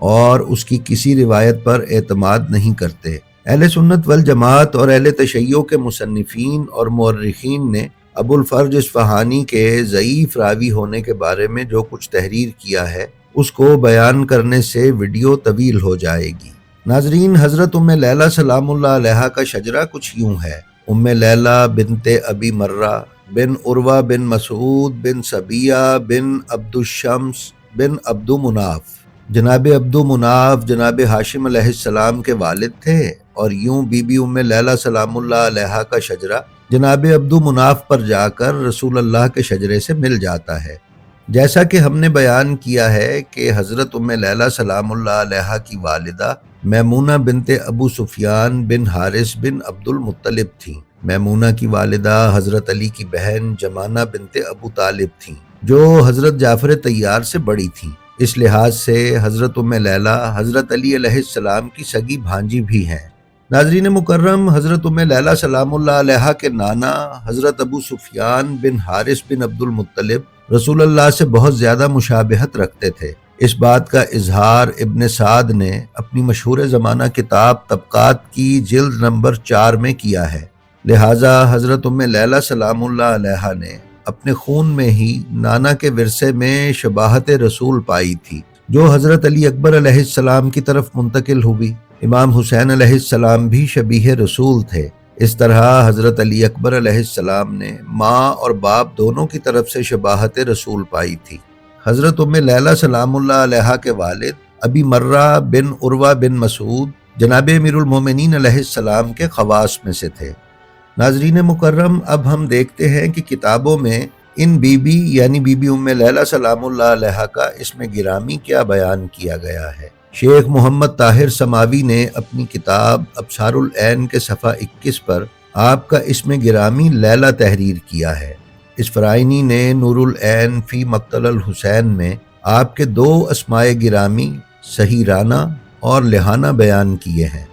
اور اس کی کسی روایت پر اعتماد نہیں کرتے۔ اہل سنت والجماعت اور اہل تشیع کے مصنفین اور مورخین نے ابو الفرج اصفہانی کے ضعیف راوی ہونے کے بارے میں جو کچھ تحریر کیا ہے اس کو بیان کرنے سے ویڈیو طویل ہو جائے گی۔ ناظرین، حضرت ام لیلہ سلام اللہ علیہا کا شجرہ کچھ یوں ہے: ام لیلہ بنت ابی مرہ بن عروہ بن مسعود بن صبیہ بن عبد الشمس بن عبد مناف۔ جناب عبد مناف جناب ہاشم علیہ السلام کے والد تھے، اور یوں بی بی ام لیلہ سلام اللہ علیہا کا شجرہ جناب عبد مناف پر جا کر رسول اللہ کے شجرے سے مل جاتا ہے۔ جیسا کہ ہم نے بیان کیا ہے کہ حضرت ام لیلہ سلام اللہ علیہا کی والدہ میمونہ بنت ابو سفیان بن حارث بن عبد المطلب تھیں۔ میمونہ کی والدہ حضرت علی کی بہن جمانہ بنت ابو طالب تھیں، جو حضرت جعفر طیار سے بڑی تھیں۔ اس لحاظ سے حضرت ام لیلہ حضرت علی علیہ السلام کی سگی بھانجی بھی ہیں۔ ناظرین مکرم، حضرت ام لیلہ سلام اللہ علیہا کے نانا حضرت ابو سفیان بن حارث بن عبد المطلب رسول اللہ سے بہت زیادہ مشابہت رکھتے تھے۔ اس بات کا اظہار ابن سعد نے اپنی مشہور زمانہ کتاب طبقات کی جلد نمبر 4 میں کیا ہے۔ لہٰذا حضرت ام لیلہ سلام اللہ علیہا نے اپنے خون میں ہی نانا کے ورثے میں شباہت رسول پائی تھی، جو حضرت علی اکبر علیہ السلام کی طرف منتقل ہوئی۔ امام حسین علیہ السلام بھی شبیہ رسول تھے۔ اس طرح حضرت علی اکبر علیہ السلام نے ماں اور باپ دونوں کی طرف سے شباہت رسول پائی تھی۔ حضرت ام لیلہ سلام اللہ علیہا کے والد ابی مرہ بن عروہ بن مسعود جناب امیر المومنین علیہ السلام کے خواص میں سے تھے۔ ناظرین مکرم، اب ہم دیکھتے ہیں کہ کتابوں میں ان بی بی یعنی بی بی ام لیلہ سلام اللہ علیہا کا اسم گرامی کیا بیان کیا گیا ہے۔ شیخ محمد طاہر سماوی نے اپنی کتاب ابصار العین کے صفحہ 21 پر آپ کا اسم گرامی لیلہ تحریر کیا ہے۔ اسفرائینی نے نور العین فی مقتل الحسین میں آپ کے 2 اسماء گرامی سہیرانہ اور لہانہ بیان کیے ہیں۔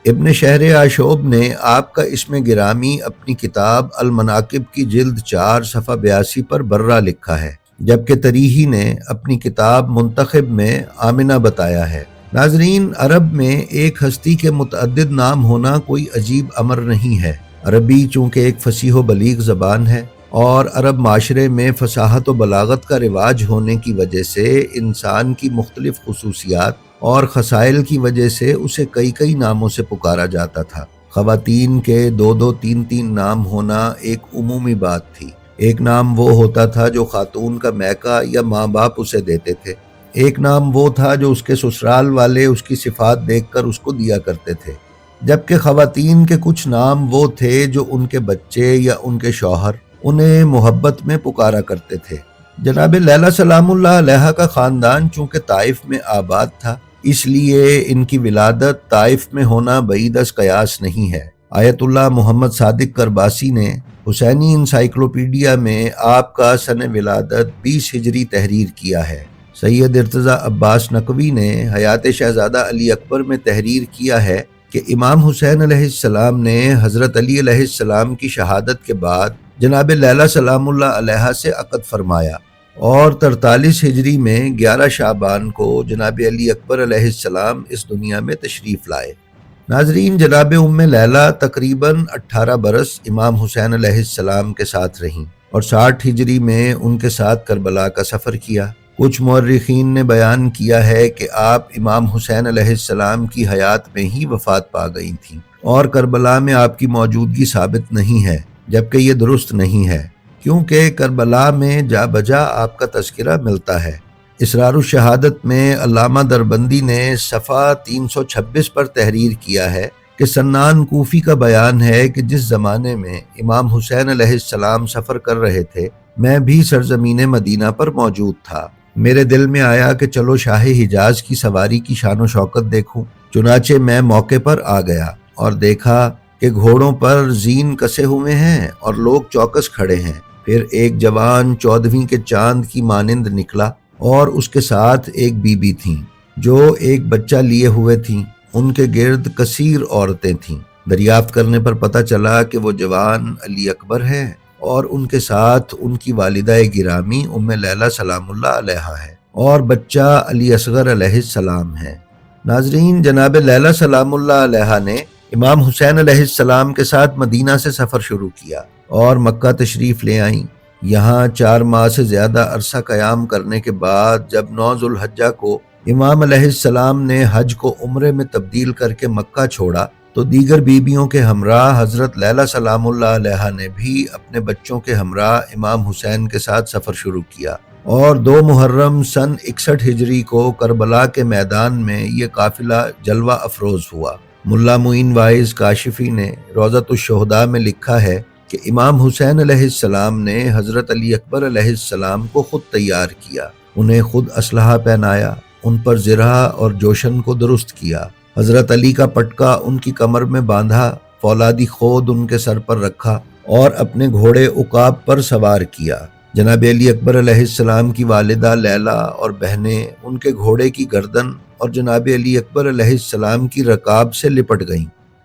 ابن شہر آشوب نے آپ کا اسم گرامی اپنی کتاب المناقب کی جلد 4 صفحہ 82 پر برہ لکھا ہے، جبکہ تریہی نے اپنی کتاب منتخب میں آمنہ بتایا ہے۔ ناظرین، عرب میں ایک ہستی کے متعدد نام ہونا کوئی عجیب امر نہیں ہے۔ عربی چونکہ ایک فصیح و بلیغ زبان ہے اور عرب معاشرے میں فصاحت و بلاغت کا رواج ہونے کی وجہ سے انسان کی مختلف خصوصیات اور خصائل کی وجہ سے اسے کئی ناموں سے پکارا جاتا تھا۔ خواتین کے 2 3 نام ہونا ایک عمومی بات تھی۔ ایک نام وہ ہوتا تھا جو خاتون کا میکہ یا ماں باپ اسے دیتے تھے، ایک نام وہ تھا جو اس کے سسرال والے اس کی صفات دیکھ کر اس کو دیا کرتے تھے، جبکہ خواتین کے کچھ نام وہ تھے جو ان کے بچے یا ان کے شوہر انہیں محبت میں پکارا کرتے تھے۔ جناب لیلہ سلام اللہ علیہا کا خاندان چونکہ طائف میں آباد تھا، اس لیے ان کی ولادت طائف میں ہونا بعید از قیاس نہیں ہے۔ آیت اللہ محمد صادق کرباسی نے حسینی انسائکلوپیڈیا میں آپ کا سن ولادت 20 ہجری تحریر کیا ہے۔ سید ارتضیٰ عباس نقوی نے حیات شہزادہ علی اکبر میں تحریر کیا ہے کہ امام حسین علیہ السلام نے حضرت علی علیہ السلام کی شہادت کے بعد جناب لیلہ سلام اللہ علیہا سے عقد فرمایا، اور 43 ہجری میں 11 شعبان کو جناب علی اکبر علیہ السلام اس دنیا میں تشریف لائے۔ ناظرین، جناب ام لیلہ تقریباً 18 برس امام حسین علیہ السلام کے ساتھ رہیں اور 60 ہجری میں ان کے ساتھ کربلا کا سفر کیا۔ کچھ مورخین نے بیان کیا ہے کہ آپ امام حسین علیہ السلام کی حیات میں ہی وفات پا گئی تھیں اور کربلا میں آپ کی موجودگی ثابت نہیں ہے، جبکہ یہ درست نہیں ہے، کیونکہ کربلا میں جا بجا آپ کا تذکرہ ملتا ہے۔ اسرار الشہادت میں علامہ دربندی نے صفحہ 326 پر تحریر کیا ہے کہ سنان کوفی کا بیان ہے کہ جس زمانے میں امام حسین علیہ السلام سفر کر رہے تھے، میں بھی سرزمین مدینہ پر موجود تھا۔ میرے دل میں آیا کہ چلو شاہ حجاز کی سواری کی شان و شوکت دیکھوں، چنانچہ میں موقع پر آ گیا اور دیکھا کہ گھوڑوں پر زین کسے ہوئے ہیں اور لوگ چوکس کھڑے ہیں۔ پھر ایک جوان 14ویں کے چاند کی مانند نکلا اور اس کے ساتھ ایک بی بی تھیں جو ایک بچہ لیے ہوئے تھیں۔ ان کے گرد کثیر عورتیں تھیں۔ دریافت کرنے پر پتہ چلا کہ وہ جوان علی اکبر ہے اور ان کے ساتھ ان کی والدہ گرامی ام لیلہ سلام اللہ علیہا ہے، اور بچہ علی اصغر علیہ السلام ہے۔ ناظرین، جناب لیلا سلام اللہ علیہا نے امام حسین علیہ السلام کے ساتھ مدینہ سے سفر شروع کیا اور مکہ تشریف لے آئیں۔ یہاں 4 ماہ سے زیادہ عرصہ قیام کرنے کے بعد جب 9 ذوالحجہ کو امام علیہ السلام نے حج کو عمرے میں تبدیل کر کے مکہ چھوڑا تو دیگر بیبیوں کے ہمراہ حضرت لیلا سلام اللہ علیہا نے بھی اپنے بچوں کے ہمراہ امام حسین کے ساتھ سفر شروع کیا، اور 2 محرم سن 61 ہجری کو کربلا کے میدان میں یہ قافلہ جلوہ افروز ہوا۔ ملا معین وائز کاشفی نے روضۃ الشہداء میں لکھا ہے کہ امام حسین علیہ السلام نے حضرت علی اکبر علیہ السلام کو خود تیار کیا، انہیں خود اسلحہ پہنایا، ان پر زرہ اور جوشن کو درست کیا، حضرت علی کا پٹکا ان کی کمر میں باندھا، فولادی خود ان کے سر پر رکھا اور اپنے گھوڑے عقاب پر سوار کیا۔ جناب علی اکبر علیہ السلام کی والدہ لیلا اور بہنیں ان کے گھوڑے کی گردن اور جناب علی اکبر علیہ السلام کی رکاب سے لپٹ گئیں۔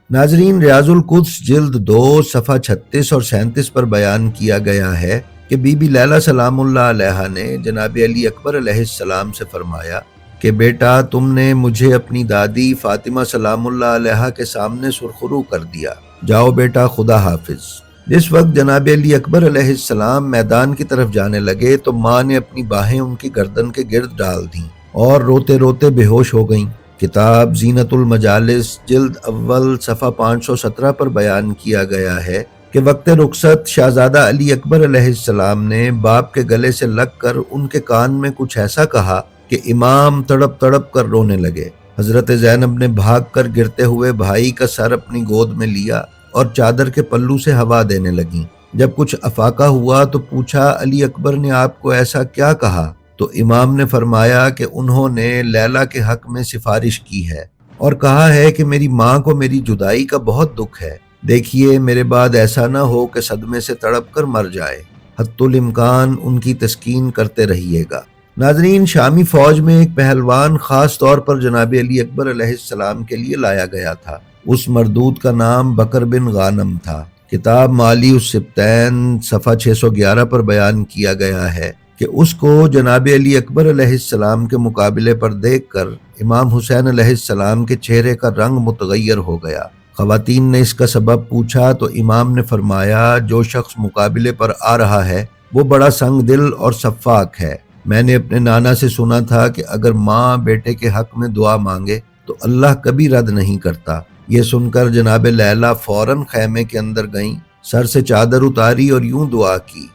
ناظرین، ریاض القدس جلد 2 صفحہ 36 اور 37 پر بیان کیا گیا ہے کہ بی بی لیلا سلام اللہ علیہا نے جناب علی اکبر علیہ السلام سے فرمایا کہ بیٹا، تم نے مجھے اپنی دادی فاطمہ سلام اللہ علیہا کے سامنے سرخرو کر دیا، جاؤ بیٹا، خدا حافظ۔ جس وقت جناب علی اکبر علیہ السلام میدان کی طرف جانے لگے تو ماں نے اپنی باہیں ان کی گردن کے گرد ڈال دیں اور روتے روتے بے ہوش ہو گئیں۔ کتاب زینت المجالس جلد اول صفحہ 517 پر بیان کیا گیا ہے کہ وقت رخصت شہزادہ علی اکبر علیہ السلام نے باپ کے گلے سے لگ کر ان کے کان میں کچھ ایسا کہا کہ امام تڑپ تڑپ کر رونے لگے۔ حضرت زینب نے بھاگ کر گرتے ہوئے بھائی کا سر اپنی گود میں لیا اور چادر کے پلو سے ہوا دینے لگیں۔ جب کچھ افاقہ ہوا تو پوچھا، علی اکبر نے آپ کو ایسا کیا کہا؟ تو امام نے فرمایا کہ انہوں نے لیلا کے حق میں سفارش کی ہے اور کہا ہے کہ میری ماں کو میری جدائی کا بہت دکھ ہے، دیکھیے میرے بعد ایسا نہ ہو کہ صدمے سے تڑپ کر مر جائے، حتی الامکان ان کی تسکین کرتے رہیے گا۔ ناظرین، شامی فوج میں ایک پہلوان خاص طور پر جناب علی اکبر علیہ السلام کے لیے لایا گیا تھا۔ اس مردود کا نام بکر بن غانم تھا۔ کتاب مالی السبتین صفحہ 611 پر بیان کیا گیا ہے کہ اس کو جناب علی اکبر علیہ السلام کے مقابلے پر دیکھ کر امام حسین علیہ السلام کے چہرے کا رنگ متغیر ہو گیا۔ خواتین نے اس کا سبب پوچھا تو امام نے فرمایا، جو شخص مقابلے پر آ رہا ہے وہ بڑا سنگ دل اور شفاق ہے۔ میں نے اپنے نانا سے سنا تھا کہ اگر ماں بیٹے کے حق میں دعا مانگے تو اللہ کبھی رد نہیں کرتا۔ یہ سن کر جناب لیلا فوراً خیمے کے اندر گئیں، سر سے چادر اتاری اور یوں دعا کی،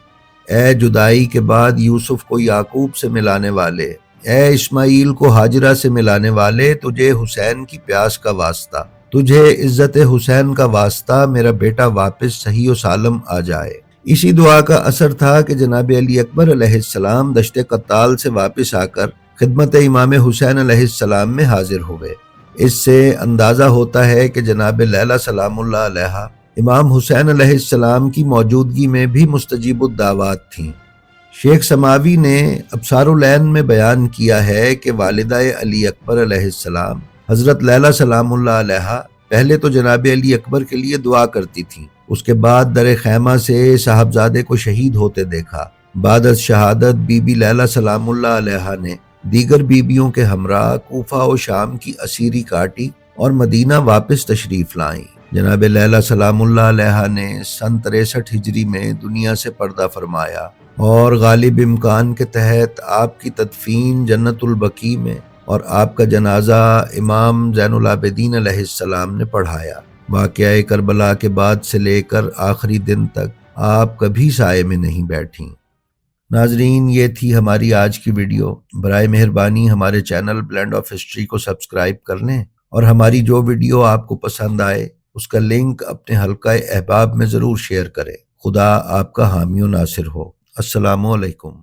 اے جدائی کے بعد یوسف کو یعقوب سے ملانے والے، اے اسماعیل کو ہاجرہ سے ملانے والے، تجھے حسین کی پیاس کا واسطہ، تجھے عزت حسین کا واسطہ، میرا بیٹا واپس صحیح و سالم آ جائے۔ اسی دعا کا اثر تھا کہ جناب علی اکبر علیہ السلام دشت قتال سے واپس آ کر خدمت امام حسین علیہ السلام میں حاضر ہوئے۔ اس سے اندازہ ہوتا ہے کہ جناب لیلا سلام اللہ علیہا امام حسین علیہ السلام کی موجودگی میں بھی مستجیب الدعوات تھیں۔ شیخ سماوی نے ابصار العین میں بیان کیا ہے کہ والدہ علی اکبر علیہ السلام حضرت لیلا سلام اللہ علیہا پہلے تو جناب علی اکبر کے لیے دعا کرتی تھیں، اس کے بعد در خیمہ سے صاحبزادے کو شہید ہوتے دیکھا۔ بعد از شہادت بی بی لیلا سلام اللہ علیہا نے دیگر بیبیوں کے ہمراہ کوفہ و شام کی اسیری کاٹی اور مدینہ واپس تشریف لائیں۔ جناب لیلا سلام اللہ علیہا نے سن 63 ہجری میں دنیا سے پردہ فرمایا اور غالب امکان کے تحت آپ کی تدفین جنت البقیع میں اور آپ کا جنازہ امام زین العابدین علیہ السلام نے پڑھایا۔ واقعہ کربلا کے بعد سے لے کر آخری دن تک آپ کبھی سائے میں نہیں بیٹھیں۔ ناظرین، یہ تھی ہماری آج کی ویڈیو۔ برائے مہربانی ہمارے چینل بلینڈ آف ہسٹری کو سبسکرائب کر لیں اور ہماری جو ویڈیو آپ کو پسند آئے اس کا لنک اپنے حلقہ احباب میں ضرور شیئر کریں۔ خدا آپ کا حامی و ناصر ہو۔ السلام علیکم۔